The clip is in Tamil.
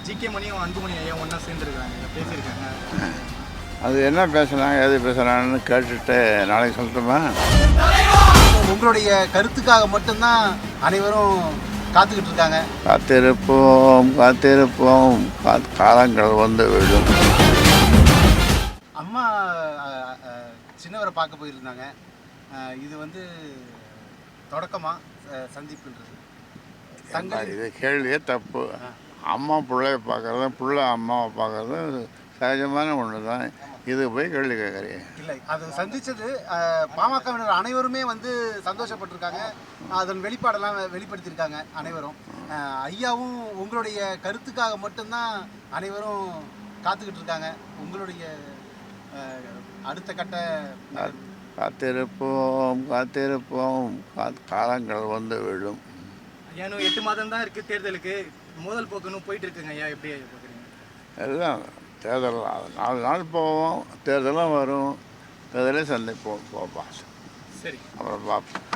ஜிகே மணியும் அன்புமணி ஐயா ஒன்றா சேர்ந்துருக்காங்க, பேசியிருக்காங்க. அது என்ன பேசுகிறாங்க, எது பேசுகிறாங்கன்னு கேட்டுட்டு நாளைக்கு சொல்லட்டுமா? உங்களுடைய கருத்துக்காக மட்டும்தான் அனைவரும் காத்துக்கிட்டு இருக்காங்க. காத்திருப்போம் காத்திருப்போம் காலங்கள் வந்து விடும். அம்மா சின்னவரை பார்க்க போயிருந்தாங்க. இது வந்து தொடக்கமா சந்திப்புன்றது இது கேள்வியே தப்பு. அம்மா பிள்ளைய பார்க்குறதும் பிள்ளை அம்மாவை பார்க்குறதும் சகஜமான ஒன்று தான். இது போய் கேள்வி கேட்குறீங்க. இல்லை, அது சந்தித்தது பாமகவினர் அனைவருமே வந்து சந்தோஷப்பட்டிருக்காங்க. அதன் வெளிப்பாடெல்லாம் வெளிப்படுத்தியிருக்காங்க அனைவரும். ஐயாவும் உங்களுடைய கருத்துக்காக மட்டும்தான் அனைவரும் காத்துக்கிட்டு இருக்காங்க. உங்களுடைய அடுத்த கட்ட காத்திருப்போம் காத்திருப்போம் காலங்கள் வந்து விடும். ஏன்னா 8 மாதம் தான் இருக்குது தேர்தலுக்கு. முதல் போக்குன்னு போயிட்டு இருக்குங்க ஐயா, எப்படி பார்க்குறீங்க? எல்லாம் தேர்தல் 4 நாள் போவோம், தேர்தலும் வரும், தேர்தலே சந்திப்போம் போப்பா. சரி, அப்புறம் பார்ப்போம்.